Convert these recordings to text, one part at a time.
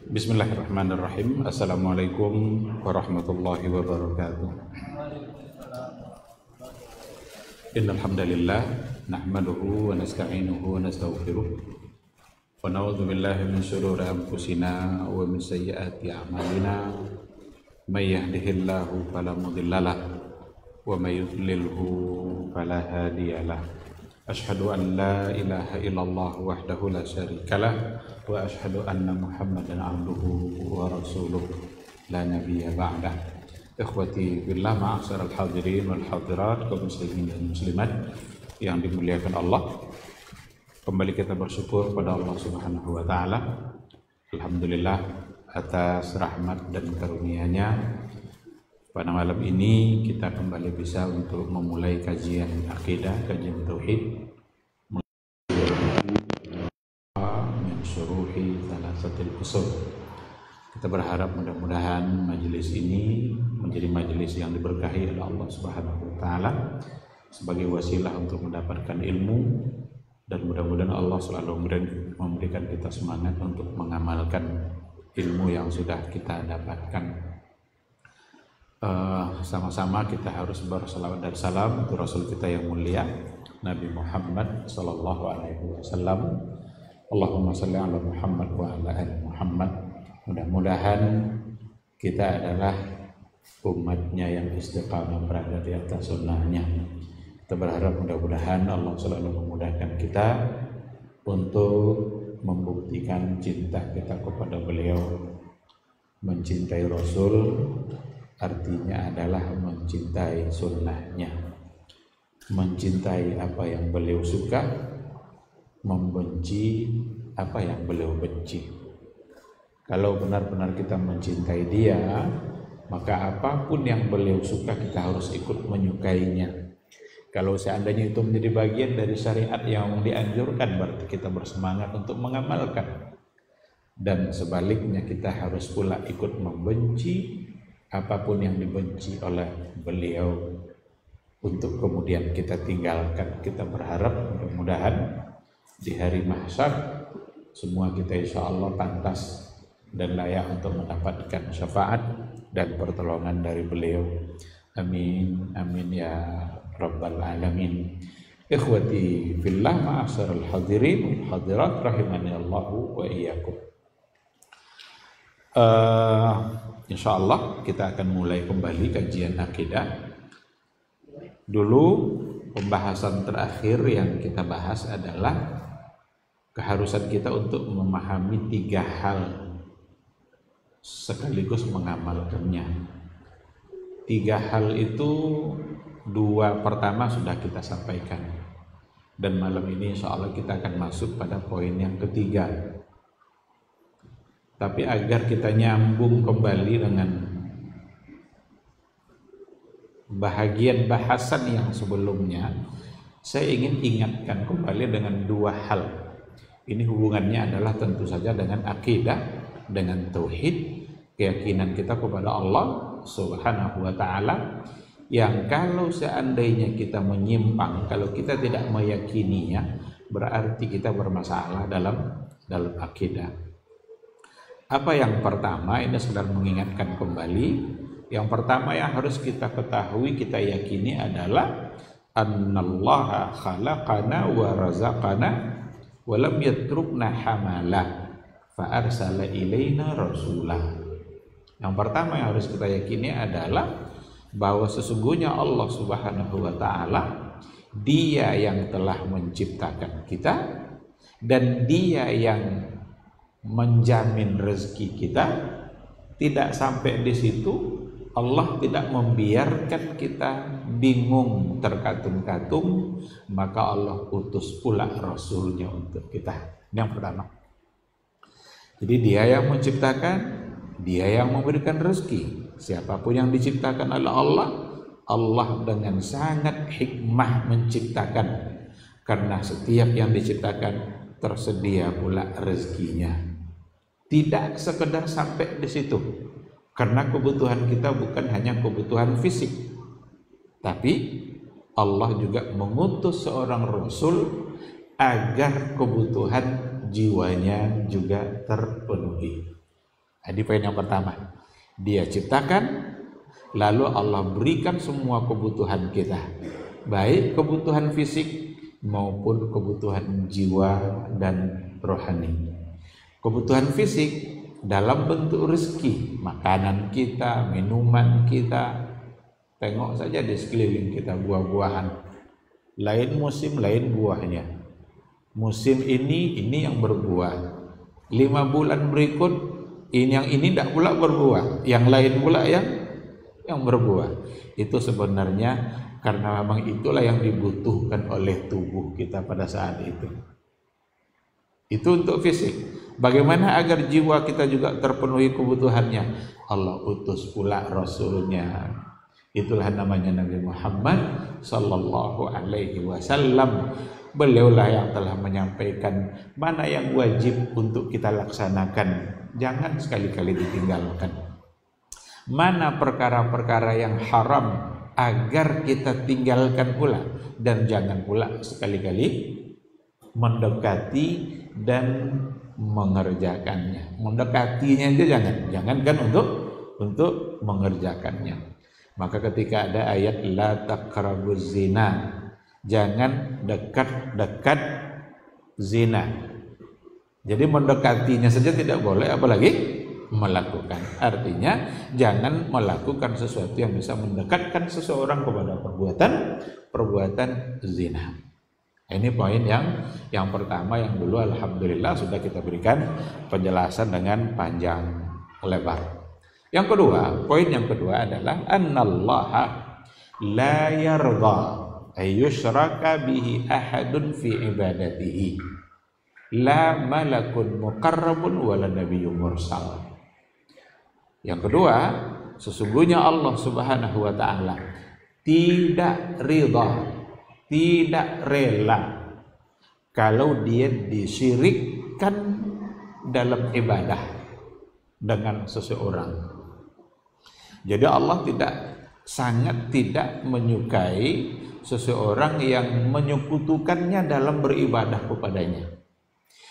Bismillahirrahmanirrahim. Assalamualaikum warahmatullahi wabarakatuh. Innal hamdalillah nahmaduhu wa nasta'inuhu wa nastaghfiruh wa na'udzu billahi min shururi anfusina wa min sayyiati a'malina. May yahdihillahu fala mudhillalah wa may yudlilhu fala hadiyalah. Asyhadu an la ilaha illallah wahdahu la syarikalah wa asyhadu anna Muhammadan abduhu wa rasuluh la nabiyya ba'dah. Ikhwati billah, ma'asyiral hadirin wal hadirat, kaum muslimin dan muslimat yang dimuliakan Allah. Kembali kita bersyukur pada Allah Subhanahu wa taala. Alhamdulillah atas rahmat dan karunia-Nya. Pada malam ini kita kembali bisa untuk memulai kajian akidah, kajian tauhid min syuruhi thalatsatil usul. Kita berharap mudah-mudahan majelis ini menjadi majelis yang diberkahi oleh Allah Subhanahu wa taala sebagai wasilah untuk mendapatkan ilmu, dan mudah-mudahan Allah selalu memberikan kita semangat untuk mengamalkan ilmu yang sudah kita dapatkan. Sama-sama kita harus bersalawat dan salam untuk Rasul kita yang mulia Nabi Muhammad sallallahu alaihi wasallam. Allahumma shalli ala Muhammad wa ala ali Muhammad. Mudah-mudahan kita adalah umatnya yang istiqamah berada di atas sunnahnya. Kita berharap mudah-mudahan Allah selalu memudahkan kita untuk membuktikan cinta kita kepada beliau. Mencintai Rasul artinya adalah mencintai sunnahnya, mencintai apa yang beliau suka, membenci apa yang beliau benci. Kalau benar-benar kita mencintai dia, maka apapun yang beliau suka kita harus ikut menyukainya. Kalau seandainya itu menjadi bagian dari syariat yang dianjurkan, berarti kita bersemangat untuk mengamalkan. Dan sebaliknya kita harus pula ikut membenci apapun yang dibenci oleh beliau untuk kemudian kita tinggalkan. Kita berharap mudah-mudahan di hari mahsyar semua kita insya Allah pantas dan layak untuk mendapatkan syafaat dan pertolongan dari beliau. Amin, amin ya rabbal alamin. Ikhwati fillah, ma'asyiral hadirin wal hadirat rahimani Allahu wa iyyakum. Insyaallah kita akan mulai kembali kajian akidah. Dulu pembahasan terakhir yang kita bahas adalah keharusan kita untuk memahami 3 hal sekaligus mengamalkannya. 3 hal itu 2 pertama sudah kita sampaikan, dan malam ini insyaallah kita akan masuk pada poin yang ketiga. Tapi agar kita nyambung kembali dengan bahagian bahasan yang sebelumnya, saya ingin ingatkan kembali dengan 2 hal. Ini hubungannya adalah tentu saja dengan akidah, dengan tauhid, keyakinan kita kepada Allah Subhanahu wa taala, yang kalau seandainya kita menyimpang, kalau kita tidak meyakininya, berarti kita bermasalah dalam akidah. Apa yang pertama, ini sedang mengingatkan kembali. Yang pertama yang harus kita ketahui, kita yakini adalah annallaha khalaqana wa razaqana wa lam yatrukna hamalah fa arsala ilaina rasulah. Yang pertama yang harus kita yakini adalah bahwa sesungguhnya Allah Subhanahu wa taala, Dia yang telah menciptakan kita dan Dia yang menjamin rezeki kita. Tidak sampai di situ, Allah tidak membiarkan kita bingung terkatung-katung, maka Allah utus pula Rasulnya untuk kita. Yang pertama, jadi Dia yang menciptakan, Dia yang memberikan rezeki. Siapapun yang diciptakan oleh Allah, Allah dengan sangat hikmah menciptakan, karena setiap yang diciptakan tersedia pula rezekinya. Tidak sekedar sampai di situ, karena kebutuhan kita bukan hanya kebutuhan fisik, tapi Allah juga mengutus seorang Rasul agar kebutuhan jiwanya juga terpenuhi. Ini poin yang pertama. Dia ciptakan, lalu Allah berikan semua kebutuhan kita, baik kebutuhan fisik maupun kebutuhan jiwa dan rohani. Kebutuhan fisik dalam bentuk rezeki, makanan kita, minuman kita. Tengok saja di sekeliling kita buah-buahan. Lain musim, lain buahnya. Musim ini yang berbuah. 5 bulan berikut, yang ini tidak pula berbuah. Yang lain pula yang berbuah. Itu sebenarnya karena memang itulah yang dibutuhkan oleh tubuh kita pada saat itu. Itu untuk fisik. Bagaimana agar jiwa kita juga terpenuhi kebutuhannya? Allah utus pula Rasulnya. Itulah namanya Nabi Muhammad sallallahu alaihi wasallam. Beliaulah yang telah menyampaikan mana yang wajib untuk kita laksanakan, jangan sekali-kali ditinggalkan. Mana perkara-perkara yang haram agar kita tinggalkan pula, dan jangan pula sekali-kali mendekati dan mengerjakannya. Mendekatinya aja jangankan untuk mengerjakannya. Maka ketika ada ayat la taqrabuz zina, jangan dekat-dekat zina. Jadi mendekatinya saja tidak boleh, apalagi melakukan. Artinya jangan melakukan sesuatu yang bisa mendekatkan seseorang kepada perbuatan zina. Ini poin yang pertama yang dulu alhamdulillah sudah kita berikan penjelasan dengan panjang lebar. Yang kedua, poin yang kedua adalah annallaha la yarda ayyushraka bihi ahadun fi ibadatihi la malakun muqarrabun wala nabiyyun mursal. Yang kedua, sesungguhnya Allah Subhanahu wa taala tidak ridha, tidak rela kalau dia disyirikkan dalam ibadah dengan seseorang. Jadi Allah sangat tidak menyukai seseorang yang menyekutukannya dalam beribadah kepadanya.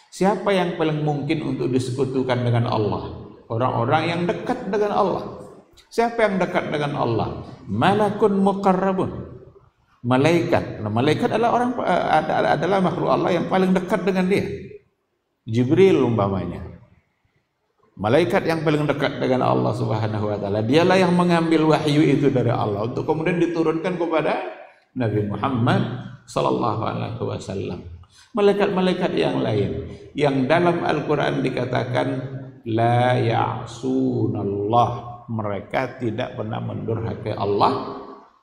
Siapa yang paling mungkin untuk disekutukan dengan Allah? Orang-orang yang dekat dengan Allah. Siapa yang dekat dengan Allah? Malakun muqarrabun. Malaikat. Nah, malaikat adalah makhluk Allah yang paling dekat dengan dia. Jibril umpamanya. Malaikat yang paling dekat dengan Allah Subhanahu wa taala, dialah yang mengambil wahyu itu dari Allah untuk kemudian diturunkan kepada Nabi Muhammad sallallahu alaihi wasallam. Malaikat-malaikat yang lain yang dalam Al-Qur'an dikatakan la ya'sunallah, mereka tidak pernah mendurhakai Allah,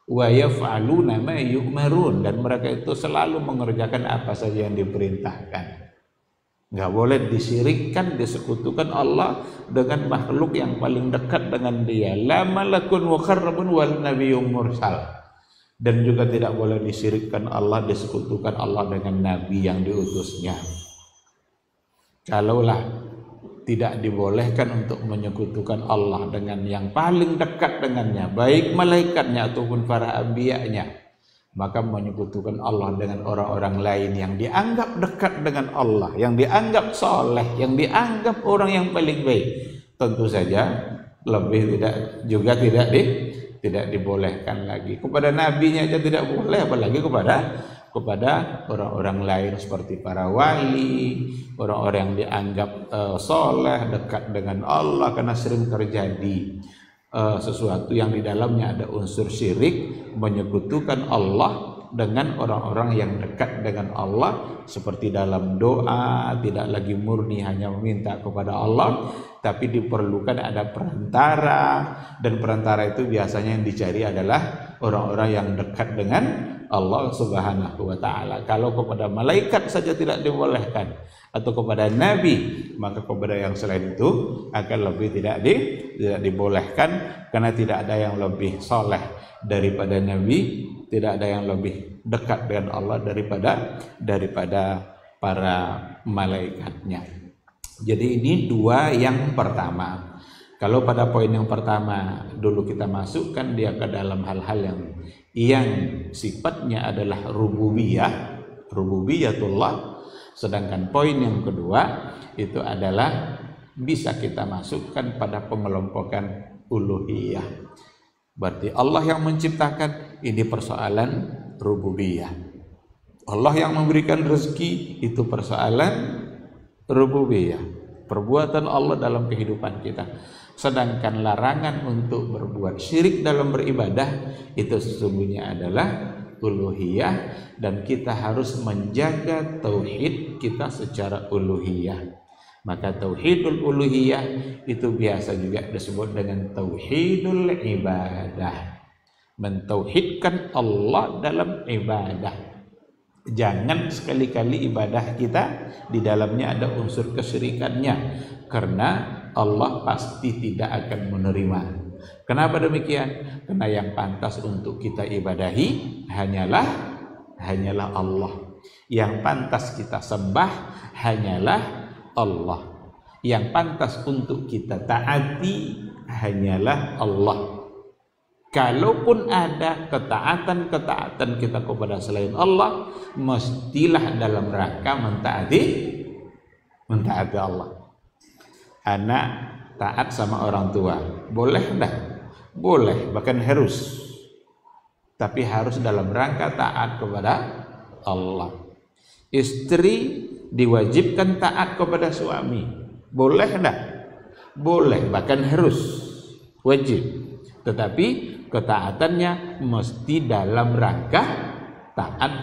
wa yaf'aluna ma yu'marun, dan mereka itu selalu mengerjakan apa saja yang diperintahkan. Enggak boleh disyirikkan, disekutukan Allah dengan makhluk yang paling dekat dengan dia. La malakun muqarrabun wal nabiyyun mursal. Dan juga tidak boleh disyirikkan Allah, disekutukan Allah dengan nabi yang diutusnya. Kalaulah tidak dibolehkan untuk menyekutukan Allah dengan yang paling dekat dengannya, baik malaikatnya ataupun para anbiya-nya, maka menyekutukan Allah dengan orang-orang lain yang dianggap dekat dengan Allah, yang dianggap soleh, yang dianggap orang yang paling baik, tentu saja tidak dibolehkan lagi. Kepada nabinya aja tidak boleh, apalagi kepada orang-orang lain seperti para wali, orang-orang yang dianggap soleh, dekat dengan Allah, karena sering terjadi sesuatu yang di dalamnya ada unsur syirik, menyekutukan Allah dengan orang-orang yang dekat dengan Allah, seperti dalam doa tidak lagi murni hanya meminta kepada Allah, tapi diperlukan ada perantara, dan perantara itu biasanya yang dicari adalah orang-orang yang dekat dengan Allah Subhanahu wa taala. Kalau kepada malaikat saja tidak dibolehkan, atau kepada nabi, maka kepada yang selain itu akan lebih tidak dibolehkan, karena tidak ada yang lebih soleh daripada nabi, tidak ada yang lebih dekat dengan Allah daripada para malaikatnya. Jadi ini dua yang pertama. Kalau pada poin yang pertama dulu kita masukkan dia ke dalam hal-hal yang sifatnya adalah rububiyatullah, sedangkan poin yang kedua itu adalah bisa kita masukkan pada pengelompokan uluhiyah. Berarti Allah yang menciptakan, ini persoalan rububiyah. Allah yang memberikan rezeki, itu persoalan rububiyah, perbuatan Allah dalam kehidupan kita. Sedangkan larangan untuk berbuat syirik dalam beribadah itu sesungguhnya adalah uluhiyah, dan kita harus menjaga tauhid kita secara uluhiyah. Maka tauhidul uluhiyah itu biasa juga disebut dengan tauhidul ibadah, mentauhidkan Allah dalam ibadah. Jangan sekali-kali ibadah kita di dalamnya ada unsur kesyirikannya, karena Allah pasti tidak akan menerima. Kenapa demikian? Karena yang pantas untuk kita ibadahi hanyalah Allah. Yang pantas kita sembah hanyalah Allah. Yang pantas untuk kita taati hanyalah Allah. Kalaupun ada ketaatan kita kepada selain Allah, mestilah dalam rangka mentaati Allah. Anak taat sama orang tua, boleh enggak? Boleh, bahkan harus. Tapi harus dalam rangka taat kepada Allah. Istri diwajibkan taat kepada suami, boleh enggak? Boleh, bahkan harus, wajib. Tetapi ketaatannya mesti dalam rangka taat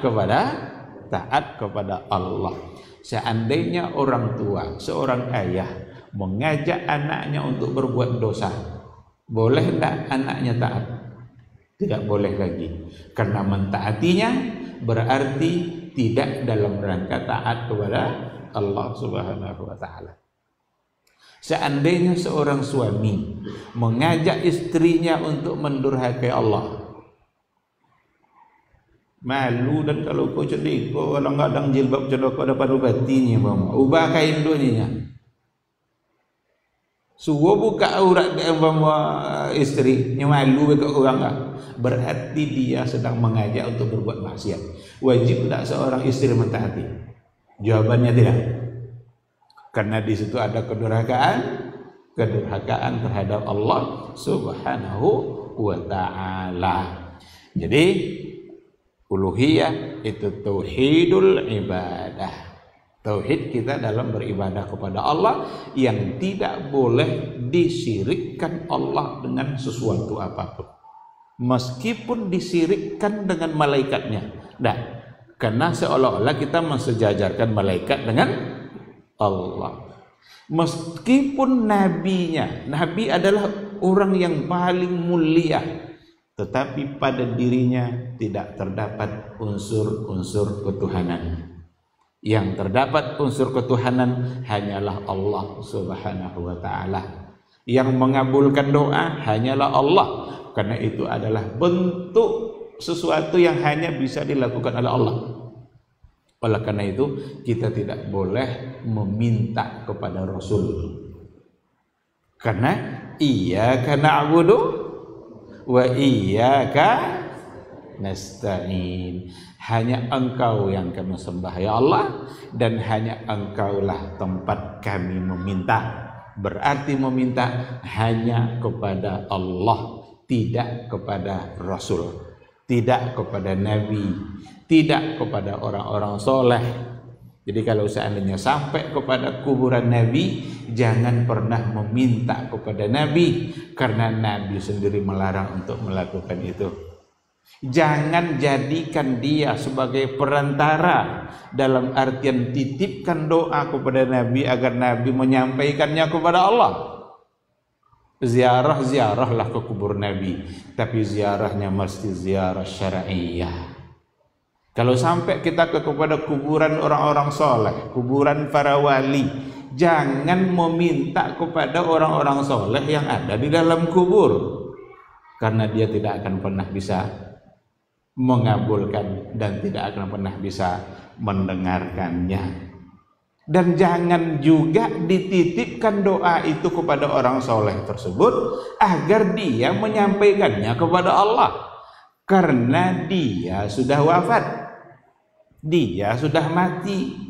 kepada Allah. Seandainya orang tua, seorang ayah mengajak anaknya untuk berbuat dosa, boleh tidak anaknya taat? Tidak boleh lagi, karena mentaatinya berarti tidak dalam rangka taat kepada Allah Subhanahu wa ta'ala. Seandainya seorang suami mengajak istrinya untuk mendurhakai Allah, malu, dan kalau kau cerdik, kau kadang-kadang jilbab cedok kau dapat ubatinya, ubah kain dunia, suruh buka aurat istri, malu ke orang lah. Berarti dia sedang mengajak untuk berbuat maksiat. Wajib tidak seorang istri mentaati? Jawabannya tidak. Karena di situ ada kedurhakaan terhadap Allah Subhanahu wa ta'ala. Jadi uluhiyah itu tauhidul ibadah. Tauhid kita dalam beribadah kepada Allah yang tidak boleh disyirikkan Allah dengan sesuatu apapun. Meskipun disirikkan dengan malaikatnya, karena seolah-olah kita mensejajarkan malaikat dengan Allah. Meskipun nabi adalah orang yang paling mulia, tetapi pada dirinya tidak terdapat unsur-unsur ketuhanan. Yang terdapat unsur ketuhanan hanyalah Allah Subhanahu wa ta'ala. Yang mengabulkan doa hanyalah Allah, karena itu adalah bentuk sesuatu yang hanya bisa dilakukan oleh Allah. Oleh karena itu kita tidak boleh meminta kepada Rasul, karena iyyaka na'budu wa iyyaka nasta'in. Hanya Engkau yang kami sembah ya Allah, dan hanya Engkaulah tempat kami meminta. Berarti meminta hanya kepada Allah, tidak kepada Rasul, tidak kepada Nabi, tidak kepada orang-orang soleh. Jadi kalau seandainya sampai kepada kuburan Nabi, jangan pernah meminta kepada Nabi, karena Nabi sendiri melarang untuk melakukan itu. Jangan jadikan dia sebagai perantara, dalam artian titipkan doa kepada Nabi agar Nabi menyampaikannya kepada Allah. Ziarahlah ke kubur Nabi, tapi ziarahnya mesti ziarah syar'iyah. Kalau sampai kita kepada kuburan orang-orang soleh, kuburan para wali, jangan meminta kepada orang-orang soleh yang ada di dalam kubur, karena dia tidak akan pernah bisa mengabulkan dan tidak akan pernah bisa mendengarkannya. Dan jangan juga dititipkan doa itu kepada orang soleh tersebut agar dia menyampaikannya kepada Allah, karena dia sudah wafat, dia sudah mati.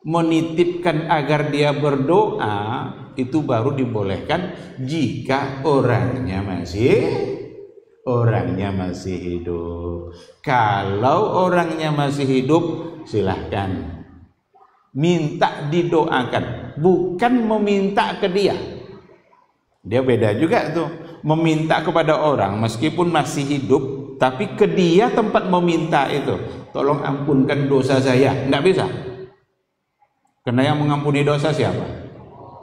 menitipkan agar dia berdoa itu baru dibolehkan jika orangnya masih hidup. Kalau orangnya masih hidup, silahkan minta didoakan, bukan meminta ke dia. Dia beda juga tuh, meminta kepada orang meskipun masih hidup, tapi ke dia tempat meminta itu, tolong ampunkan dosa saya, nggak bisa. Karena yang mengampuni dosa siapa?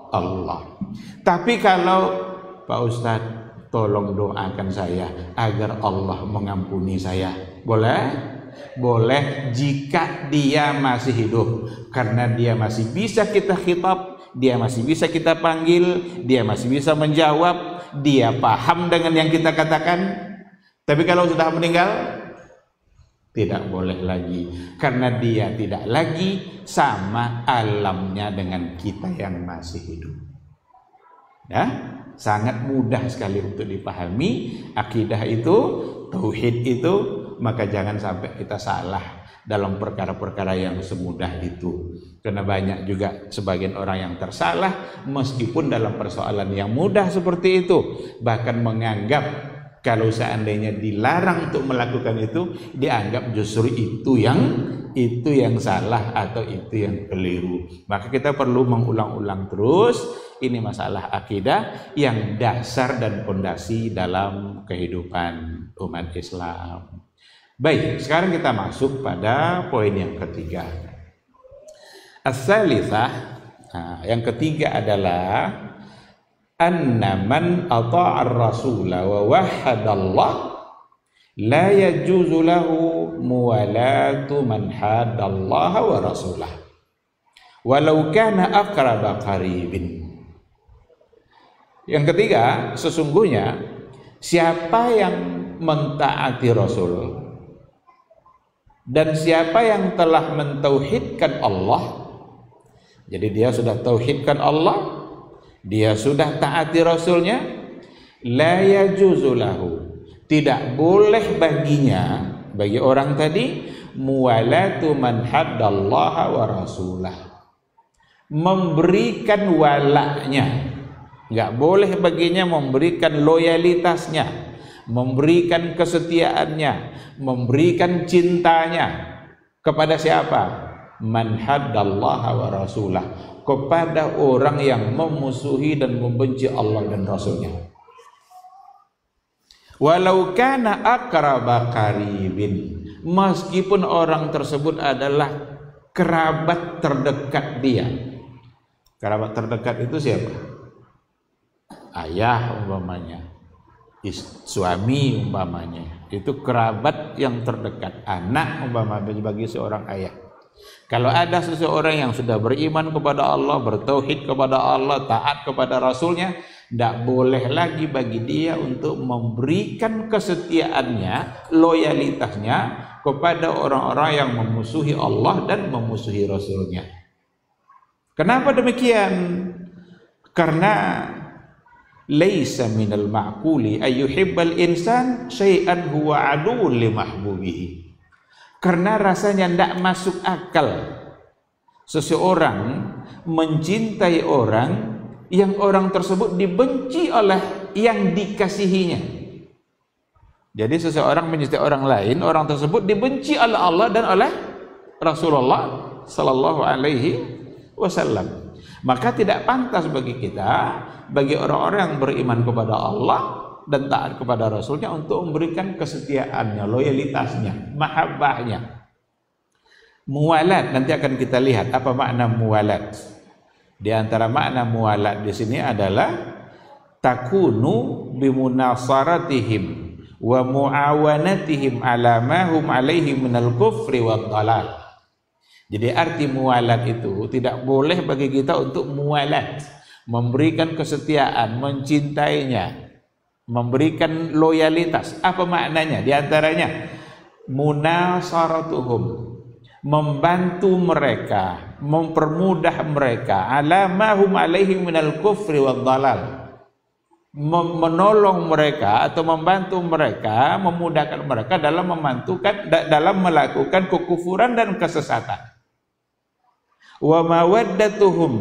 Allah. Tapi kalau Pak Ustadz, tolong doakan saya agar Allah mengampuni saya, boleh? Boleh jika dia masih hidup, karena dia masih bisa kita khitab, dia masih bisa kita panggil, dia masih bisa menjawab, dia paham dengan yang kita katakan. Tapi kalau sudah meninggal, tidak boleh lagi, karena dia tidak lagi sama alamnya dengan kita yang masih hidup. Ya, sangat mudah sekali untuk dipahami akidah itu, tauhid itu, maka jangan sampai kita salah dalam perkara-perkara yang semudah itu. Karena banyak juga sebagian orang yang tersalah meskipun dalam persoalan yang mudah seperti itu, bahkan menganggap kalau seandainya dilarang untuk melakukan itu, dianggap justru itu yang salah atau itu yang keliru. Maka kita perlu mengulang-ulang terus, ini masalah akidah yang dasar dan fondasi dalam kehidupan umat Islam. Baik, sekarang kita masuk pada poin yang ketiga. As-salitsah, yang ketiga adalah anna man ata'a ar-rasula wa wahhadallah la yajuzu lahu muwalatu man haddallaha wa rasulah walau kana aqraba qaribin. Yang ketiga, sesungguhnya siapa yang mentaati Rasul dan siapa yang telah mentauhidkan Allah, jadi dia sudah tauhidkan Allah, dia sudah taati Rasulnya, la yajuzu lahu, tidak boleh baginya, bagi orang tadi, muwalatu man haddallaha wa rasulah, memberikan walaknya, nggak boleh baginya memberikan loyalitasnya, memberikan kesetiaannya, memberikan cintanya kepada siapa? Man haddallaha wa rasulah, kepada orang yang memusuhi dan membenci Allah dan Rasulnya. Walau kana aqraba qaribin, meskipun orang tersebut adalah kerabat terdekat dia. Kerabat terdekat itu siapa? Ayah umpamanya, suami umpamanya, itu kerabat yang terdekat. Anak umpamanya bagi seorang ayah. Kalau ada seseorang yang sudah beriman kepada Allah, bertauhid kepada Allah, taat kepada Rasulnya, tidak boleh lagi bagi dia untuk memberikan kesetiaannya, loyalitasnya kepada orang-orang yang memusuhi Allah dan memusuhi Rasulnya. Kenapa demikian? Karena laisa minal ma'quli ayyuhibbal insan syai'an huwa aduwwun li mahbubihi. Karena rasanya tidak masuk akal seseorang mencintai orang yang orang tersebut dibenci oleh yang dikasihinya. Jadi seseorang mencintai orang lain, orang tersebut dibenci oleh Allah dan oleh Rasulullah sallallahu alaihi wasallam. Maka tidak pantas bagi kita, bagi orang-orang yang beriman kepada Allah dan taat kepada Rasulnya, untuk memberikan kesetiaannya, loyalitasnya, mahabbahnya. Muwalat, nanti akan kita lihat apa makna muwalat. Di antara makna muwalat di sini adalah takunu bimunasaratihim wa muawanatihim ala ma hum alaihi minal kufri wad dhalal. Jadi arti muwalat itu tidak boleh bagi kita untuk muwalat, memberikan kesetiaan, mencintainya, memberikan loyalitas. Apa maknanya? Di antaranya munasaratuhum, membantu mereka, mempermudah mereka, ala ma hum alaihi minal kufri wad dhalal, menolong mereka atau membantu mereka, memudahkan mereka dalam melakukan kekufuran dan kesesatan. wa mawaddatuhum,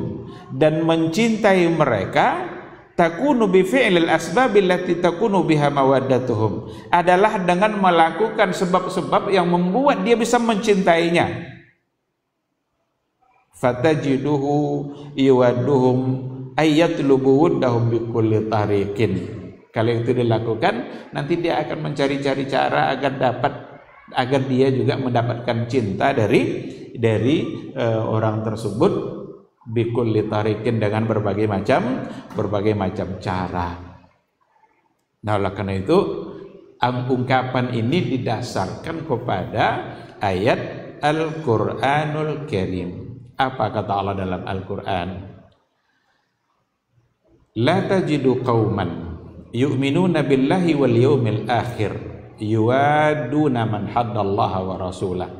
dan mencintai mereka, takunu bi fi'lil asbab allati takunu biha mawaddatuhum, adalah dengan melakukan sebab-sebab yang membuat dia bisa mencintainya. Fatajiduhu yuwadduhum ayyatlubu wuddahum bi kulli tariqin. Kalau itu dilakukan, nanti dia akan mencari-cari cara agar dia juga mendapatkan cinta dari orang tersebut bikul litarikin, dengan berbagai macam cara. Nah, oleh karena itu ungkapan ini didasarkan kepada ayat Al-Qur'anul Karim. Apa kata Allah dalam Al-Qur'an? La tajidu qauman yu'minuna billahi wal yawmil akhir yuwaduna man haddallaha wa rasulah.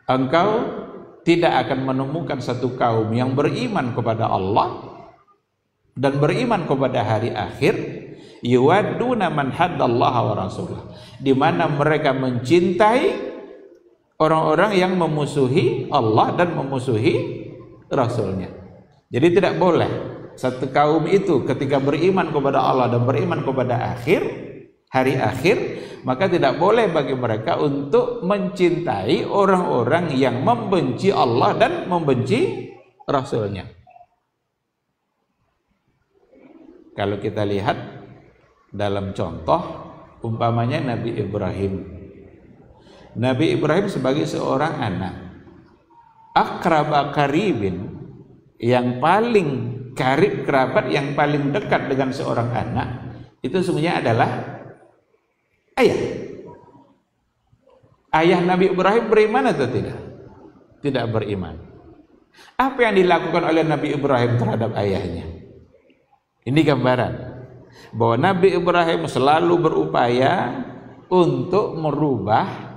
Engkau tidak akan menemukan satu kaum yang beriman kepada Allah dan beriman kepada hari akhir, yuwaduna man haddallaha wa rasulah, di mana mereka mencintai orang-orang yang memusuhi Allah dan memusuhi Rasulnya. Jadi tidak boleh satu kaum itu ketika beriman kepada Allah dan beriman kepada hari akhir, maka tidak boleh bagi mereka untuk mencintai orang-orang yang membenci Allah dan membenci Rasulnya. Kalau kita lihat dalam contoh, umpamanya Nabi Ibrahim. Nabi Ibrahim sebagai seorang anak, akraba karibin, yang paling karib, kerabat yang paling dekat dengan seorang anak, itu sebenarnya adalah ayah. Ayah Nabi Ibrahim beriman atau tidak? Tidak beriman. Apa yang dilakukan oleh Nabi Ibrahim terhadap ayahnya? Ini gambaran bahwa Nabi Ibrahim selalu berupaya untuk merubah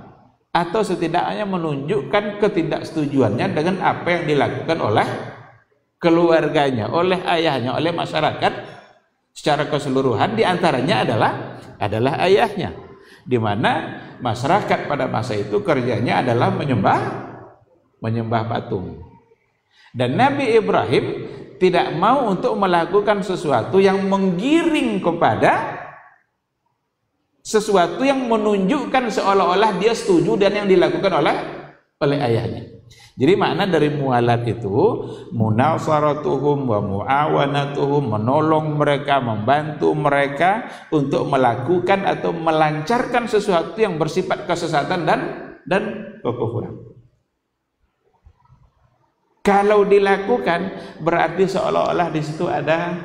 atau setidaknya menunjukkan ketidaksetujuannya dengan apa yang dilakukan oleh keluarganya, oleh ayahnya, oleh masyarakat secara keseluruhan. Di antaranya adalah ayahnya, di mana masyarakat pada masa itu kerjanya adalah menyembah patung. Dan Nabi Ibrahim tidak mau untuk melakukan sesuatu yang menggiring kepada sesuatu yang menunjukkan seolah-olah dia setuju dan yang dilakukan oleh ayahnya. Jadi makna dari mualat itu munasaratuhum wa muawanatuhum, menolong mereka, membantu mereka untuk melakukan atau melancarkan sesuatu yang bersifat kesesatan dan kekufuran. Kalau dilakukan berarti seolah-olah di situ ada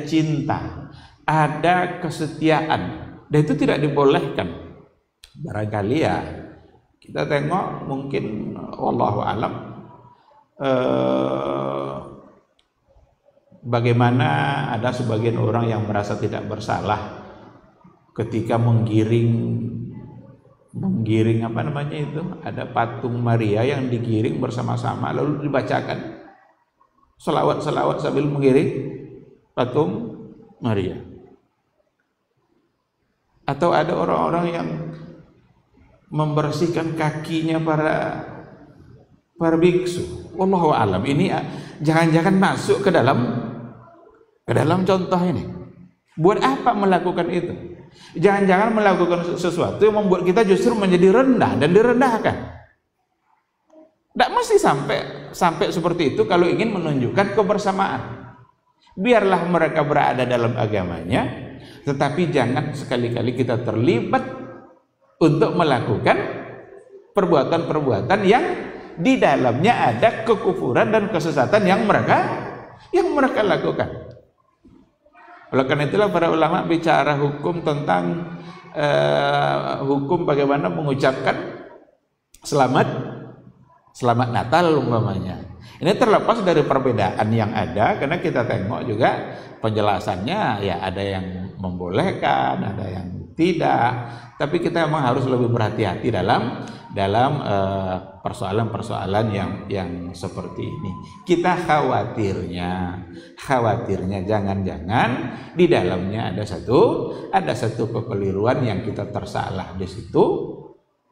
cinta, ada kesetiaan, dan itu tidak dibolehkan. Barangkali ya kita tengok mungkin wallahu alam bagaimana ada sebagian orang yang merasa tidak bersalah ketika menggiring apa namanya itu, ada patung Maria yang digiring bersama-sama lalu dibacakan selawat sambil menggiring patung Maria. Atau ada orang-orang yang membersihkan kakinya para biksu. Wallahu alam, ini jangan-jangan masuk ke dalam contoh ini. Buat apa melakukan itu? Jangan-jangan melakukan sesuatu yang membuat kita justru menjadi rendah dan direndahkan. Tidak mesti sampai seperti itu kalau ingin menunjukkan kebersamaan. Biarlah mereka berada dalam agamanya, tetapi jangan sekali-kali kita terlibat untuk melakukan perbuatan-perbuatan yang di dalamnya ada kekufuran dan kesesatan yang mereka lakukan. Oleh karena itulah para ulama bicara hukum tentang hukum bagaimana mengucapkan selamat Natal umpamanya. Ini terlepas dari perbedaan yang ada, karena kita tengok juga penjelasannya ya ada yang membolehkan, ada yang tidak. Tapi kita memang harus lebih berhati-hati dalam persoalan-persoalan yang seperti ini. Kita khawatirnya jangan-jangan di dalamnya ada satu kekeliruan yang kita tersalah di situ.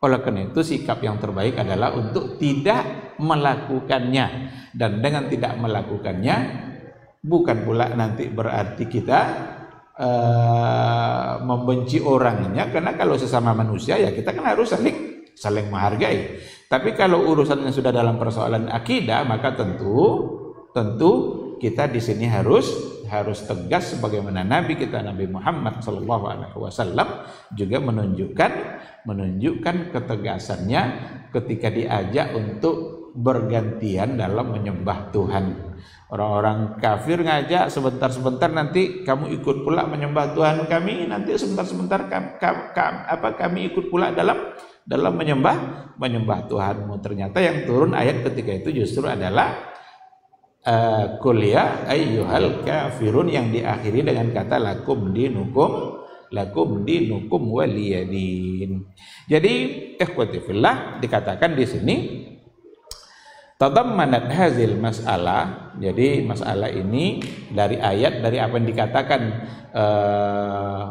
Oleh karena itu sikap yang terbaik adalah untuk tidak melakukannya. Dan dengan tidak melakukannya bukan pula nanti berarti kita membenci orangnya, karena kalau sesama manusia ya kita kan harus saling menghargai. Tapi kalau urusannya sudah dalam persoalan akidah, maka tentu kita di sini harus tegas sebagaimana Nabi kita Nabi Muhammad SAW juga menunjukkan ketegasannya ketika diajak untuk bergantian dalam menyembah Tuhan. Orang-orang kafir ngajak sebentar-sebentar, nanti kamu ikut pula menyembah Tuhan kami, nanti sebentar-sebentar kami ikut pula dalam menyembah Tuhanmu. Ternyata yang turun ayat ketika itu justru adalah qul ya ayyuhal kafirun, yang diakhiri dengan kata lakum dinukum waliyadin. Jadi ikhwati fillah, dikatakan di sini tadammanat hazil mas'alah. Jadi masalah ini dari ayat, dari apa yang dikatakan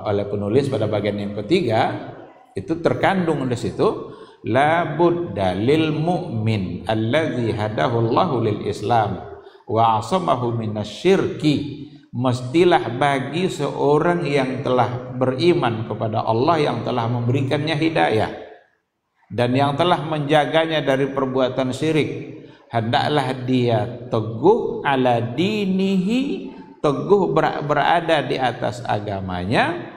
oleh penulis pada bagian yang ketiga, itu terkandung di situ la budda lil mu'min allazi hadahu Allahu lil Islam wa 'asamahu minasyirki. Mestilah bagi seorang yang telah beriman kepada Allah, yang telah memberikannya hidayah dan yang telah menjaganya dari perbuatan syirik, hendaklah dia teguh ala dinihi, teguh berada di atas agamanya,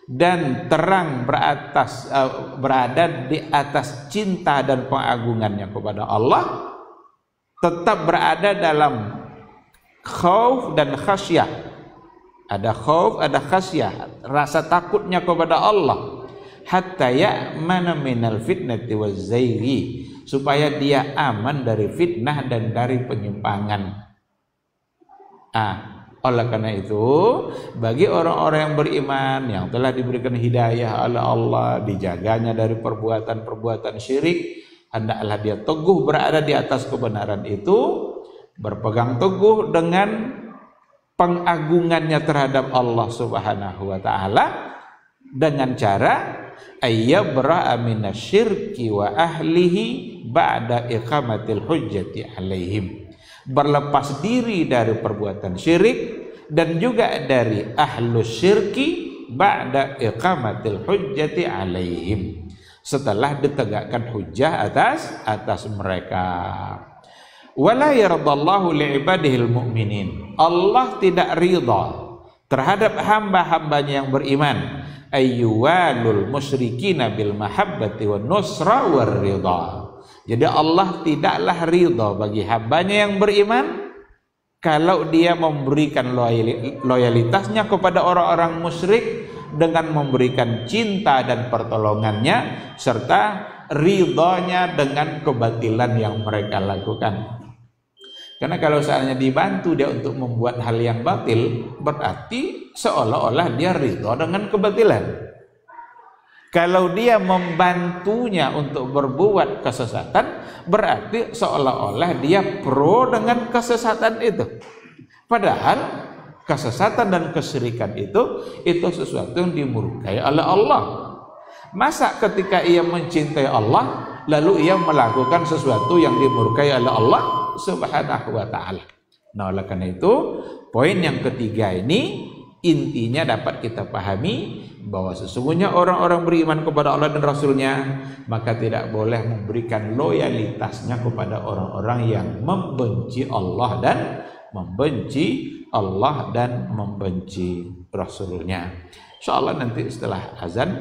dan terang berada di atas cinta dan pengagungannya kepada Allah, tetap berada dalam khauf dan khasyah. Ada khauf, ada khasyah, rasa takutnya kepada Allah, hatta ya'mana minal fitnati waz zayghi, supaya dia aman dari fitnah dan dari penyimpangan. Oleh karena itu, bagi orang-orang yang beriman, yang telah diberikan hidayah oleh Allah, dijaganya dari perbuatan-perbuatan syirik, hendaklah dia teguh berada di atas kebenaran itu, berpegang teguh dengan pengagungannya terhadap Allah Subhanahu wa taala, dengan cara ayyabra'a minasyirki wa ahlihi ba'da iqamatil hujjati alaihim, berlepas diri dari perbuatan syirik dan juga dari ahlus syirki ba'da iqamatil hujjati alaihim, setelah ditegakkan hujjah atas mereka. Wala yardallahu li'ibadihil mu'minin, Allah tidak ridha terhadap hamba-hambanya yang beriman, ayyuwalul musyrikina bil mahabbati wan nusra war ridha. Jadi Allah tidaklah ridha bagi hambanya yang beriman kalau dia memberikan loyalitasnya kepada orang-orang musyrik dengan memberikan cinta dan pertolongannya, serta ridhanya dengan kebatilan yang mereka lakukan. Karena kalau seandainya dibantu dia untuk membuat hal yang batil, berarti seolah-olah dia ridha dengan kebatilan. Kalau dia membantunya untuk berbuat kesesatan, berarti seolah-olah dia pro dengan kesesatan itu. Padahal kesesatan dan kesyirikan itu sesuatu yang dimurkai oleh Allah. Masa ketika ia mencintai Allah, lalu ia melakukan sesuatu yang dimurkai oleh Allah Subhanahu wa ta'ala. Nah, oleh karena itu, poin yang ketiga ini intinya dapat kita pahami bahwa sesungguhnya orang-orang beriman kepada Allah dan Rasulnya, maka tidak boleh memberikan loyalitasnya kepada orang-orang yang membenci Allah dan membenci Rasulnya. Insyaallah nanti setelah azan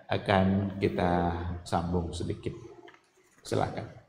akan kita sambung sedikit. Silakan.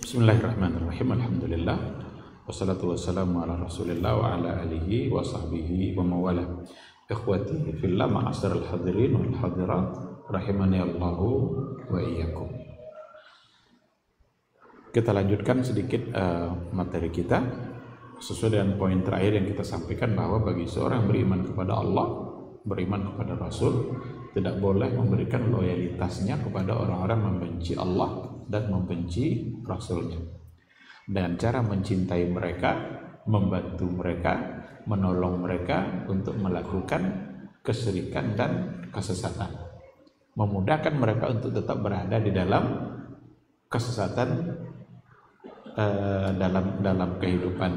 Bismillahirrahmanirrahim. Alhamdulillah wassalatu wassalamu ala rasulillah wa ala alihi wa sahbihi wa mawala. Ikhwati fillah, ma'asyiral hadirin wal hadirat, rahimani Allahu wa iyyakum. Kita lanjutkan sedikit materi kita sesuai dengan poin terakhir yang kita sampaikan, bahwa bagi seorang yang beriman kepada Allah, beriman kepada Rasul, tidak boleh memberikan loyalitasnya kepada orang-orang membenci Allah dan membenci Rasulnya. Dan cara mencintai mereka, membantu mereka, menolong mereka untuk melakukan kesyirikan dan kesesatan, memudahkan mereka untuk tetap berada di dalam kesesatan dalam kehidupan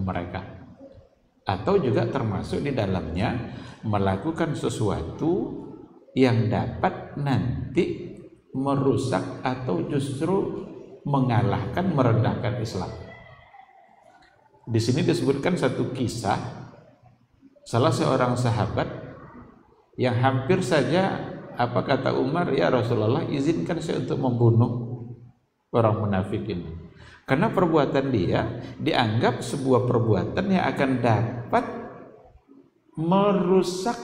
mereka, atau juga termasuk di dalamnya melakukan sesuatu yang dapat nanti merusak atau justru mengalahkan, merendahkan Islam. Di sini disebutkan satu kisah salah seorang sahabat yang hampir saja, apa kata Umar, ya Rasulullah, izinkan saya untuk membunuh orang munafik ini, karena perbuatan dia dianggap sebuah perbuatan yang akan dapat merusak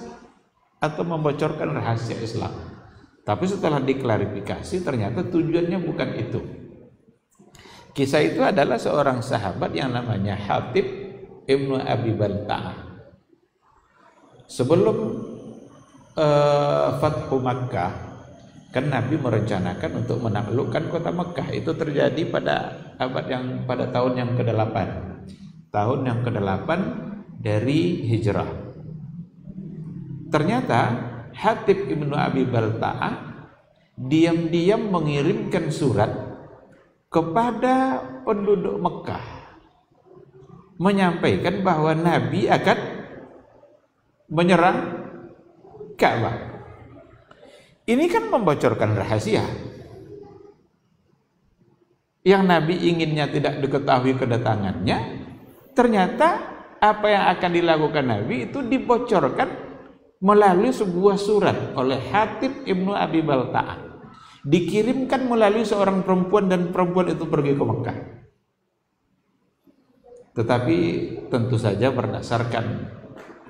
atau membocorkan rahasia Islam. Tapi setelah diklarifikasi ternyata tujuannya bukan itu. Kisah itu adalah seorang sahabat yang namanya Hatib Ibnu Abi Balta'ah. Sebelum Fathu Makkah, kan Nabi merencanakan untuk menaklukkan kota Makkah. Itu terjadi pada tahun yang ke-8. Tahun yang ke-8 dari Hijrah. Ternyata Hatib Ibnu Abi Balta'ah diam-diam mengirimkan surat kepada penduduk Mekah menyampaikan bahwa Nabi akan menyerang Ka'bah. Ini kan membocorkan rahasia yang Nabi inginnya tidak diketahui kedatangannya. Ternyata apa yang akan dilakukan Nabi itu dibocorkan melalui sebuah surat oleh Hatib Ibnu Abi Balta'ah, dikirimkan melalui seorang perempuan, dan perempuan itu pergi ke Mekah. Tetapi tentu saja berdasarkan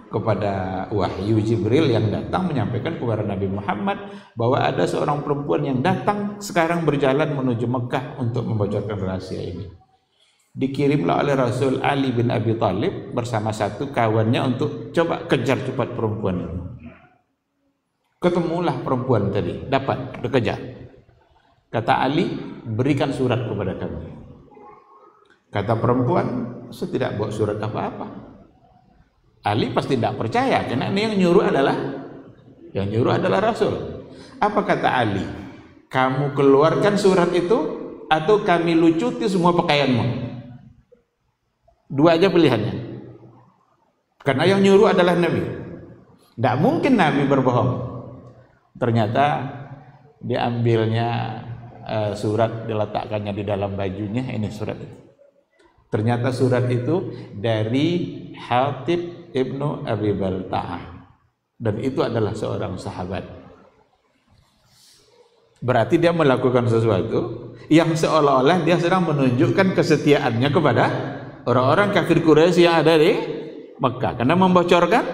kepada wahyu Jibril yang datang menyampaikan kepada Nabi Muhammad bahwa ada seorang perempuan yang datang sekarang berjalan menuju Mekah untuk membocorkan rahasia ini. Dikirimlah oleh Rasul Ali bin Abi Thalib bersama satu kawannya untuk coba kejar cepat perempuan itu. Ketemulah perempuan tadi, dapat dikejar. Kata Ali, berikan surat kepada kami. Kata perempuan, saya tidak bawa surat apa-apa. Ali pasti tidak percaya karena ini yang nyuruh adalah Rasul. Apa kata Ali? Kamu keluarkan surat itu atau kami lucuti semua pakaianmu? Dua aja pilihannya. Karena yang nyuruh adalah Nabi. Tidak mungkin Nabi berbohong. Ternyata diambilnya surat, diletakkannya di dalam bajunya. Ini surat itu. Ternyata surat itu dari Hatib Ibnu Abi Balta'ah, dan itu adalah seorang sahabat. Berarti dia melakukan sesuatu yang seolah-olah dia sedang menunjukkan kesetiaannya kepada orang-orang kafir Quraisy yang ada di Mekah karena membocorkan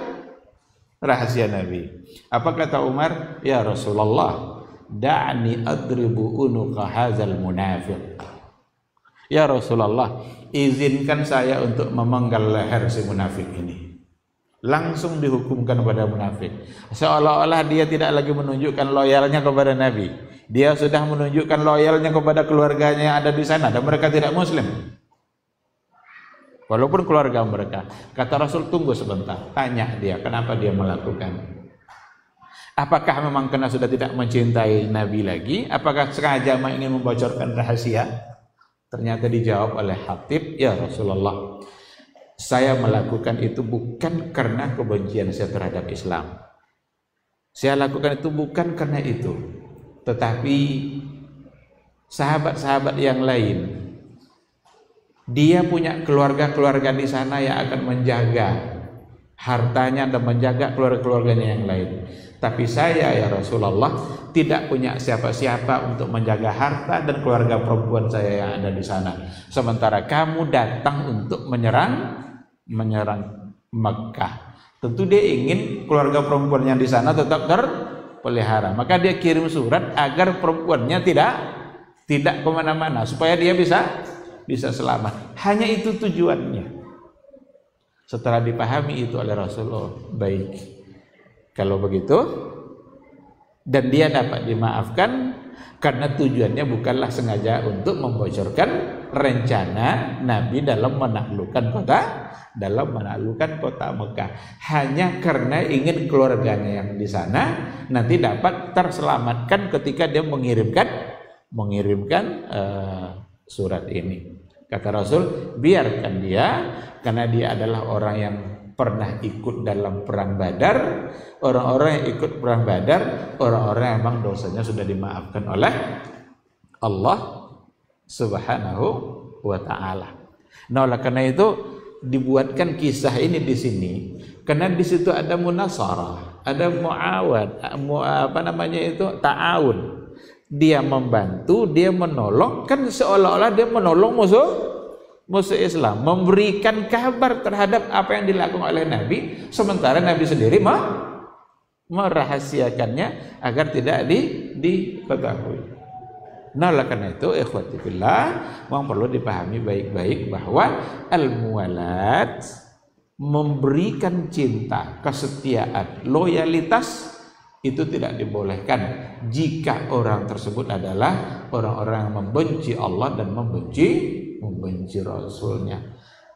rahasia Nabi. Apa kata Umar? Ya Rasulullah, da'ni adribu unuqa hadzal munafiq. Ya Rasulullah, izinkan saya untuk memenggal leher si munafik ini. Langsung dihukumkan pada munafik. Seolah-olah dia tidak lagi menunjukkan loyalnya kepada Nabi. Dia sudah menunjukkan loyalnya kepada keluarganya yang ada di sana dan mereka tidak muslim. Walaupun keluarga mereka. Kata Rasul, tunggu sebentar. Tanya dia, kenapa dia melakukan. Apakah memang karena sudah tidak mencintai Nabi lagi? Apakah sengaja ingin membocorkan rahasia? Ternyata dijawab oleh Hatib, ya Rasulullah, saya melakukan itu bukan karena kebencian saya terhadap Islam. Saya lakukan itu bukan karena itu. Tetapi sahabat-sahabat yang lain, dia punya keluarga-keluarga di sana yang akan menjaga hartanya dan menjaga keluarga-keluarganya yang lain. Tapi saya, ya Rasulullah, tidak punya siapa-siapa untuk menjaga harta dan keluarga perempuan saya yang ada di sana. Sementara kamu datang untuk menyerang Mekah. Tentu dia ingin keluarga perempuan yang di sana tetap terpelihara. Maka dia kirim surat agar perempuannya tidak kemana-mana supaya dia bisa selamat. Hanya itu tujuannya. Setelah dipahami itu oleh Rasulullah, baik. Kalau begitu, dan dia dapat dimaafkan karena tujuannya bukanlah sengaja untuk membocorkan rencana Nabi dalam menaklukkan kota Mekah. Hanya karena ingin keluarganya yang di sana nanti dapat terselamatkan ketika dia mengirimkan surat ini. Kata Rasul, biarkan dia, karena dia adalah orang yang pernah ikut dalam perang Badar. Orang-orang yang ikut perang Badar, orang-orang yang memang dosanya sudah dimaafkan oleh Allah Subhanahu wa ta'ala. Nah, oleh karena itu dibuatkan kisah ini di sini karena di situ ada munasarah, ada muawad, ta'awun. Dia membantu, dia menolong, kan seolah-olah dia menolong musuh Islam, memberikan kabar terhadap apa yang dilakukan oleh Nabi, sementara Nabi sendiri merahasiakannya agar tidak diketahui. Nah, oleh karena itu ikhwati fillah, memang perlu dipahami baik-baik bahwa al-muwalat, memberikan cinta, kesetiaan, loyalitas itu tidak dibolehkan jika orang tersebut adalah orang-orang yang membenci Allah dan membenci Rasulnya.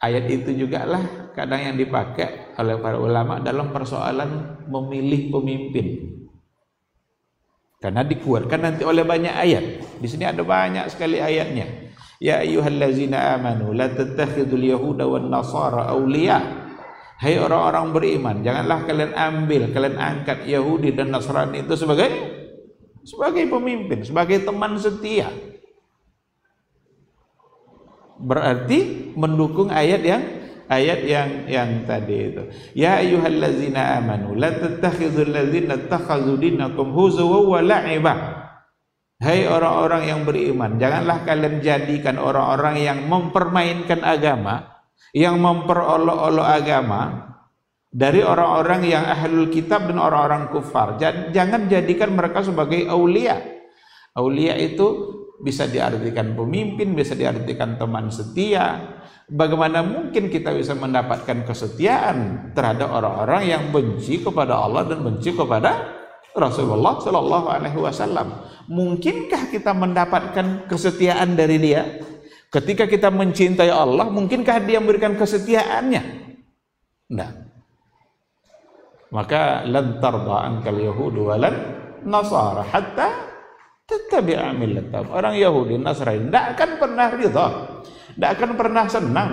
Ayat itu juga lah kadang yang dipakai oleh para ulama dalam persoalan memilih pemimpin. Karena dikuatkan nanti oleh banyak ayat. Di sini ada banyak sekali ayatnya. Ya ayyuhallazina amanu la tattakhidul yahuda wan nasara awliya. Hai orang-orang beriman, janganlah kalian angkat Yahudi dan Nasrani itu sebagai pemimpin, sebagai teman setia. Berarti mendukung ayat yang tadi itu. Ya ayyuhallazina amanu la tattakhidul ladzina ittakhadhu dinakum huzwan wa la'iba. Hai orang-orang yang beriman, janganlah kalian jadikan orang-orang yang mempermainkan agama, yang memperolok-olok agama, dari orang-orang yang ahlul kitab dan orang-orang kufar. Jangan jadikan mereka sebagai aulia. Aulia itu bisa diartikan pemimpin, bisa diartikan teman setia. Bagaimana mungkin kita bisa mendapatkan kesetiaan terhadap orang-orang yang benci kepada Allah dan benci kepada Rasulullah Shallallahu Alaihi Wasallam? Mungkinkah kita mendapatkan kesetiaan dari dia? Ketika kita mencintai Allah, mungkinkah dia memberikan kesetiaannya? Nah, maka lan tarda ankal yahudu walan nasara hatta tattabi'a millatahum. Orang Yahudi Nasrani tidak akan pernah ridha, tidak akan pernah senang,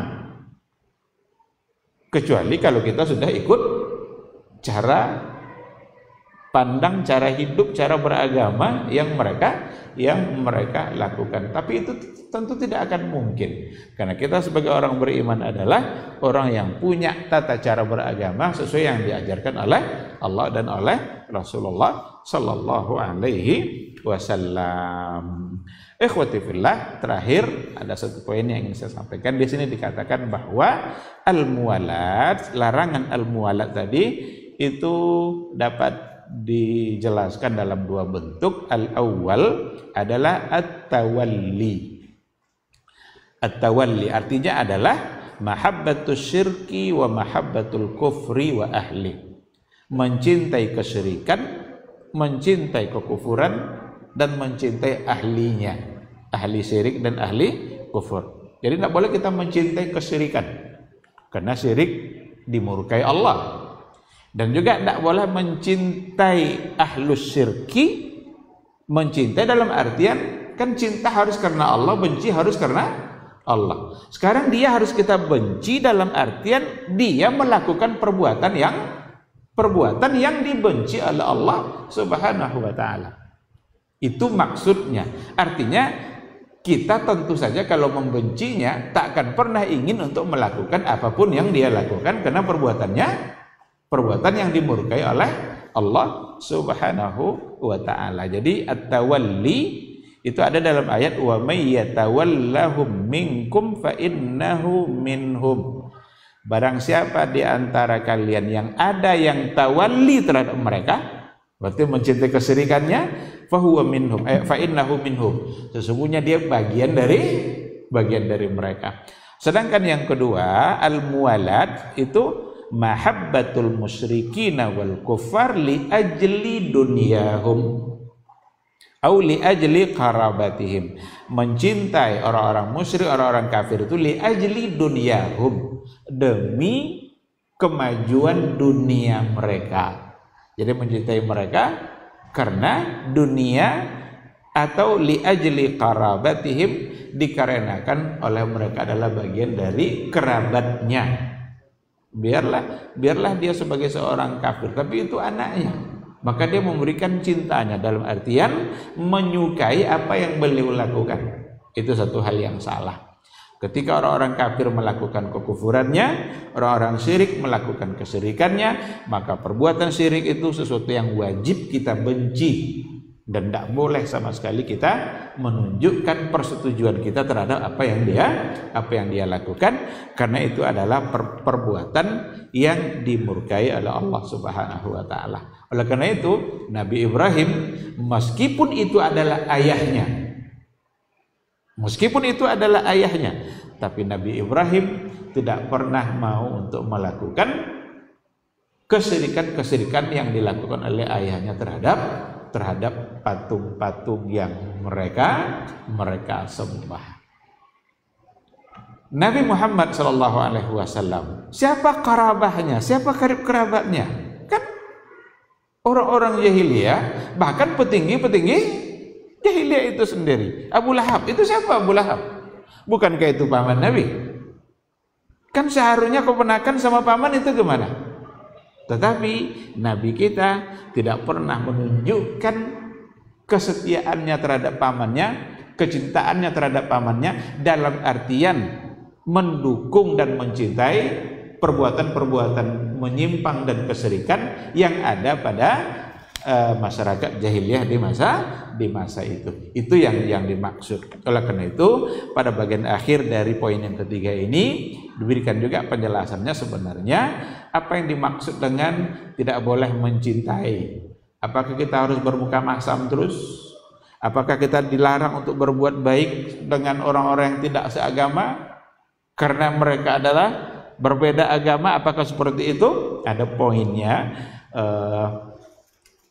kecuali kalau kita sudah ikut cara pandang, cara hidup, cara beragama yang mereka lakukan. Tapi itu tentu tidak akan mungkin, karena kita sebagai orang beriman adalah orang yang punya tata cara beragama sesuai yang diajarkan oleh Allah dan oleh Rasulullah Sallallahu Alaihi Wasallam. Ikhwati fillah, terakhir ada satu poin yang ingin saya sampaikan. Di sini dikatakan bahwa al-muwalat, larangan al-muwalat tadi itu dapat dijelaskan dalam dua bentuk. Al-awwal adalah at-tawalli. At-tawalli artinya adalah mahabbatus syirki wa mahabbatul kufri wa ahli. Mencintai kesyirikan, mencintai kekufuran, dan mencintai ahlinya, ahli syirik dan ahli kufur. Jadi tidak boleh kita mencintai kesyirikan, karena syirik dimurkai Allah. Dan juga tidak boleh mencintai ahlus syirki, mencintai dalam artian kan cinta harus karena Allah, benci harus karena Allah. Sekarang dia harus kita benci dalam artian dia melakukan perbuatan yang dibenci oleh Allah Subhanahu wa taala. Itu maksudnya. Artinya kita tentu saja kalau membencinya tak akan pernah ingin untuk melakukan apapun yang dia lakukan, karena perbuatan yang dimurkai oleh Allah Subhanahu wa taala. Jadi at-tawalli itu ada dalam ayat wa may yatawallahum minkum fa innahu minhum. Barang siapa di antara kalian yang ada yang tawalli terhadap mereka, berarti mencintai kesyirikannya, fahuwa minhum, fa innahu minhum. Sesungguhnya dia bagian dari mereka. Sedangkan yang kedua, al-muwalat itu mahabbatul musyrikin wal kuffar li ajli dunyahum au li ajli qarabatihim. Mencintai orang-orang musyrik, orang-orang kafir itu li ajli dunyahum, demi kemajuan dunia mereka. Jadi mencintai mereka karena dunia, atau li ajli qarabatihim, dikarenakan oleh mereka adalah bagian dari kerabatnya. Biarlah dia sebagai seorang kafir, tapi itu anaknya, maka dia memberikan cintanya dalam artian menyukai apa yang beliau lakukan. Itu satu hal yang salah. Ketika orang-orang kafir melakukan kekufurannya, orang-orang syirik melakukan kesyirikannya, maka perbuatan syirik itu sesuatu yang wajib kita benci, dan tidak boleh sama sekali kita menunjukkan persetujuan kita terhadap apa yang dia lakukan, karena itu adalah perbuatan yang dimurkai oleh Allah Subhanahu wa taala. Oleh karena itu Nabi Ibrahim, meskipun itu adalah ayahnya, tapi Nabi Ibrahim tidak pernah mau untuk melakukan kesyirikan yang dilakukan oleh ayahnya terhadap patung-patung yang mereka sembah. Nabi Muhammad sallallahu alaihi wasallam, siapa karabahnya, siapa karib kerabatnya? Kan orang-orang jahiliyah, bahkan petinggi jahiliyah itu sendiri. Abu Lahab, itu siapa Abu Lahab? Bukankah itu paman Nabi? Kan seharusnya keponakan sama paman itu gimana? Tetapi Nabi kita tidak pernah menunjukkan kesetiaannya terhadap pamannya, kecintaannya terhadap pamannya, dalam artian mendukung dan mencintai perbuatan-perbuatan menyimpang dan kesyirikan yang ada pada masyarakat jahiliyah di masa itu. Itu yang dimaksud. Oleh karena itu, pada bagian akhir dari poin yang ketiga ini diberikan juga penjelasannya. Sebenarnya apa yang dimaksud dengan tidak boleh mencintai? Apakah kita harus bermuka masam terus? Apakah kita dilarang untuk berbuat baik dengan orang-orang yang tidak seagama karena mereka adalah berbeda agama? Apakah seperti itu? Ada poinnya,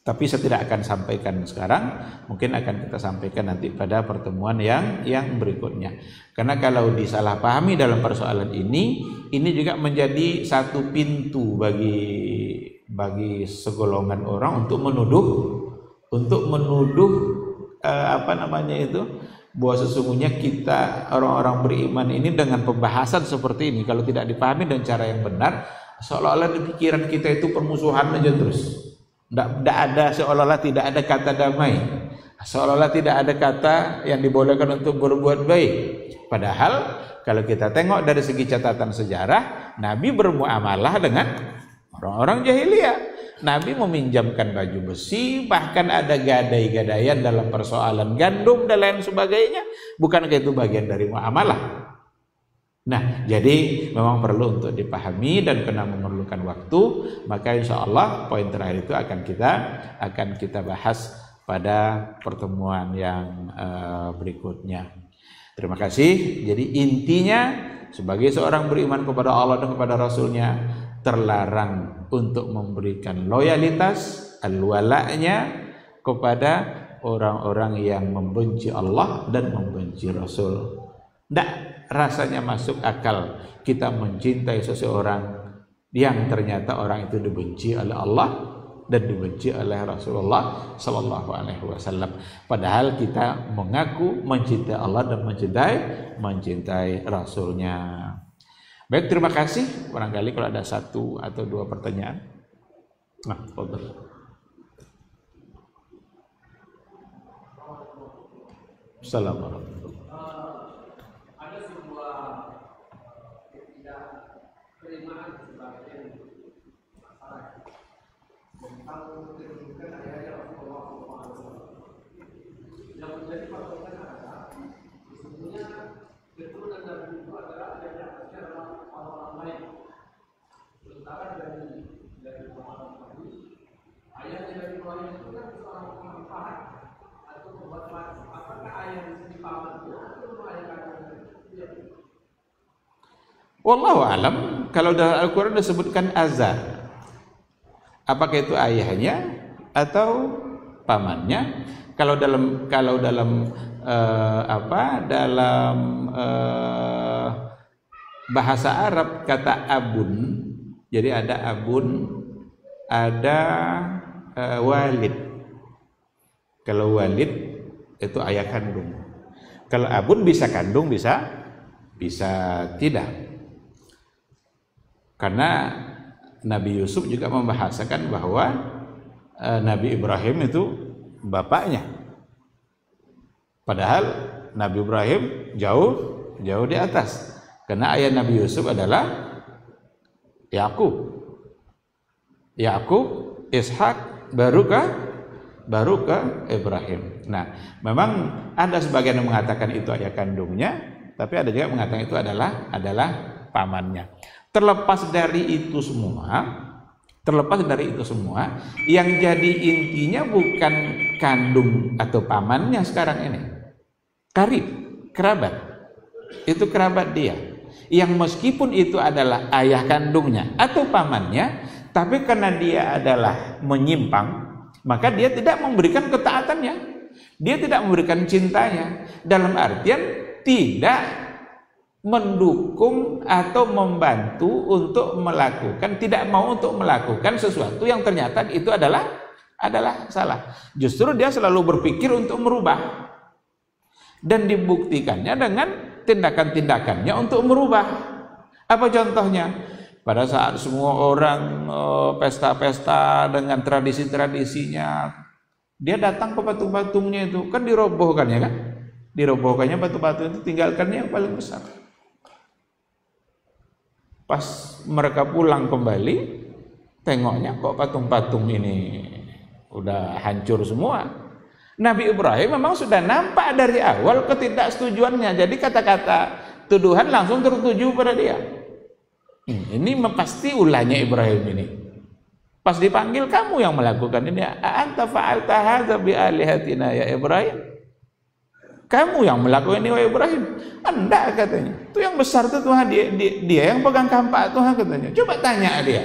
tapi saya tidak akan sampaikan sekarang. Mungkin akan kita sampaikan nanti pada pertemuan yang berikutnya. Karena kalau disalahpahami dalam persoalan ini juga menjadi satu pintu bagi segolongan orang untuk menuduh bahwa sesungguhnya kita orang-orang beriman ini dengan pembahasan seperti ini, kalau tidak dipahami dengan cara yang benar, seolah-olah di pikiran kita itu permusuhan aja terus. Tidak ada, seolah-olah tidak ada kata damai, seolah-olah tidak ada kata yang dibolehkan untuk berbuat baik. Padahal kalau kita tengok dari segi catatan sejarah, Nabi bermuamalah dengan orang-orang jahiliyah. Nabi meminjamkan baju besi, bahkan ada gadai-gadaian dalam persoalan gandum dan lain sebagainya. Bukankah itu bagian dari muamalah? Nah, jadi memang perlu untuk dipahami, dan karena memerlukan waktu, maka insya Allah poin terakhir itu akan kita bahas pada pertemuan yang berikutnya. Terima kasih. Jadi intinya, sebagai seorang beriman kepada Allah dan kepada Rasulnya, terlarang untuk memberikan loyalitas, al-wala'nya kepada orang-orang yang membenci Allah dan membenci Rasul. Tidak rasanya masuk akal kita mencintai seseorang yang ternyata orang itu dibenci oleh Allah dan dibenci oleh Rasulullah Sallallahu Alaihi Wasallam. Padahal kita mengaku mencintai Allah dan mencintai Rasulnya. Baik, terima kasih. Barangkali kalau ada satu atau dua pertanyaan. Nah, Assalamualaikum. Ada sebuah ketidakterimaan sebagian masyarakat tentang kedudukan ayahnya Rasulullah SAW. Yang menjadi patokan adalah sesungguhnya keturunan Nabi itu adalah ayahnya adalah orang-orang lain. Sementara dari orang Nabi, ayahnya Nabi Ibrahim itu kan seorang pemanfaat atau pembuat mati. Apakah ayah di sini pamannya atau ayah kakaknya? Wallahu alam. Kalau dalam Al-Quran disebutkan azar, apakah itu ayahnya atau pamannya? Kalau dalam bahasa Arab kata abun, jadi ada abun, ada walid. Kalau walid itu ayah kandung. Kalau abun bisa kandung, bisa tidak. Karena Nabi Yusuf juga membahasakan bahwa Nabi Ibrahim itu bapaknya. Padahal Nabi Ibrahim jauh di atas. Karena ayah Nabi Yusuf adalah Yakub, Ishak, baru ke Ibrahim. Nah, memang ada sebagian yang mengatakan itu ayah kandungnya, tapi ada juga yang mengatakan itu adalah pamannya. Terlepas dari itu semua, yang jadi intinya bukan kandung atau pamannya sekarang ini. Kerabat. Itu kerabat dia. Yang meskipun itu adalah ayah kandungnya atau pamannya, tapi karena dia adalah menyimpang, maka dia tidak memberikan ketaatannya. Dia tidak memberikan cintanya. Dalam artian tidak mendukung atau membantu untuk melakukan, tidak mau untuk melakukan sesuatu yang ternyata itu adalah salah. Justru dia selalu berpikir untuk merubah, dan dibuktikannya dengan tindakan-tindakannya untuk merubah. Apa contohnya? Pada saat semua orang pesta-pesta dengan tradisi-tradisinya, dia datang ke patung-patungnya itu, kan dirobohkannya kan? Dirobohkannya patung-patung itu, tinggalkannya yang paling besar. Pas mereka pulang kembali, tengoknya kok patung-patung ini udah hancur semua. Nabi Ibrahim memang sudah nampak dari awal ketidaksetujuannya. Jadi kata-kata tuduhan langsung tertuju pada dia. Ini pasti ulahnya Ibrahim ini. Pas dipanggil, kamu yang melakukan ini. Anta fa'alta hadza bi alihatina ya Ibrahim. Kamu yang melakukan ini wahai Ibrahim. Anda katanya. Itu yang besar itu Tuhan, dia yang pegang kampak Tuhan katanya. Coba tanya dia.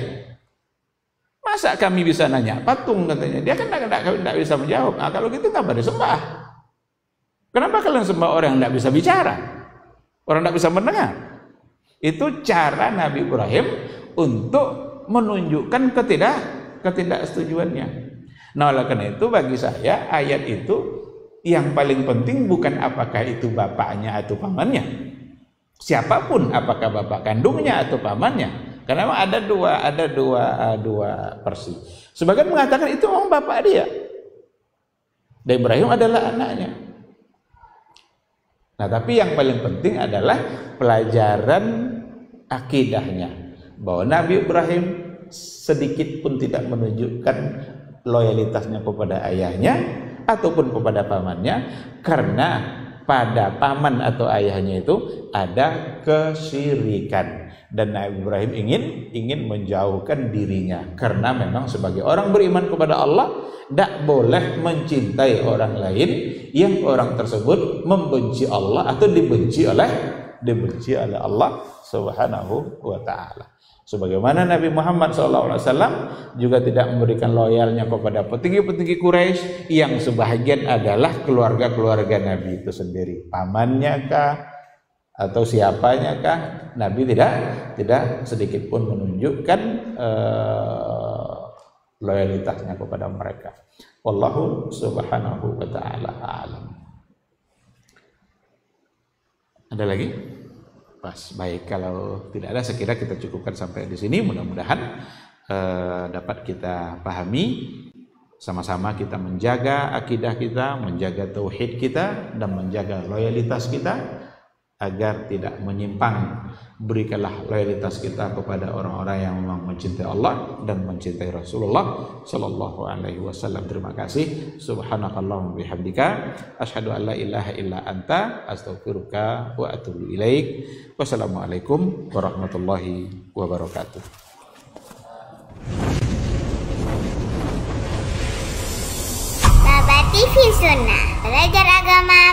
Masa kami bisa nanya patung katanya. Dia kan tidak bisa menjawab. Nah, kalau gitu kenapa disembah? Kenapa kalian sembah orang yang tidak bisa bicara? Orang tidak bisa mendengar? Itu cara Nabi Ibrahim untuk menunjukkan ketidaksetujuannya. Nah, oleh karena itu bagi saya ayat itu yang paling penting bukan apakah itu bapaknya atau pamannya. Siapapun, apakah bapak kandungnya atau pamannya. Karena ada dua versi. Sebagian mengatakan itu memang bapak dia. Dan Ibrahim adalah anaknya. Nah, tapi yang paling penting adalah pelajaran akidahnya. Bahwa Nabi Ibrahim sedikit pun tidak menunjukkan loyalitasnya kepada ayahnya ataupun kepada pamannya, karena pada paman atau ayahnya itu ada kesyirikan. Dan Nabi Ibrahim ingin menjauhkan dirinya, karena memang sebagai orang beriman kepada Allah tidak boleh mencintai orang lain yang orang tersebut membenci Allah atau dibenci oleh Allah Subhanahu wa ta'ala. Sebagaimana Nabi Muhammad SAW juga tidak memberikan loyalnya kepada petinggi-petinggi Quraisy yang sebahagian adalah keluarga-keluarga Nabi itu sendiri. Pamannya kah atau siapanya kah, Nabi tidak sedikit pun menunjukkan loyalitasnya kepada mereka. Wallahu subhanahu wa ta'ala a'lam. Ada lagi? Pas, baik, kalau tidak ada sekira kita cukupkan sampai di sini. Mudah-mudahan dapat kita pahami sama-sama, kita menjaga akidah kita, menjaga tauhid kita, dan menjaga loyalitas kita agar tidak menyimpang. Berikanlah loyalitas kita kepada orang-orang yang memang mencintai Allah dan mencintai Rasulullah sallallahu alaihi wasallam. Terima kasih. Subhanakallahumma bihamdika asyhadu an la ilaha illa anta astaghfiruka wa atubu ilaik. Wassalamualaikum warahmatullahi wabarakatuh. Baba TV Sunnah, belajar agama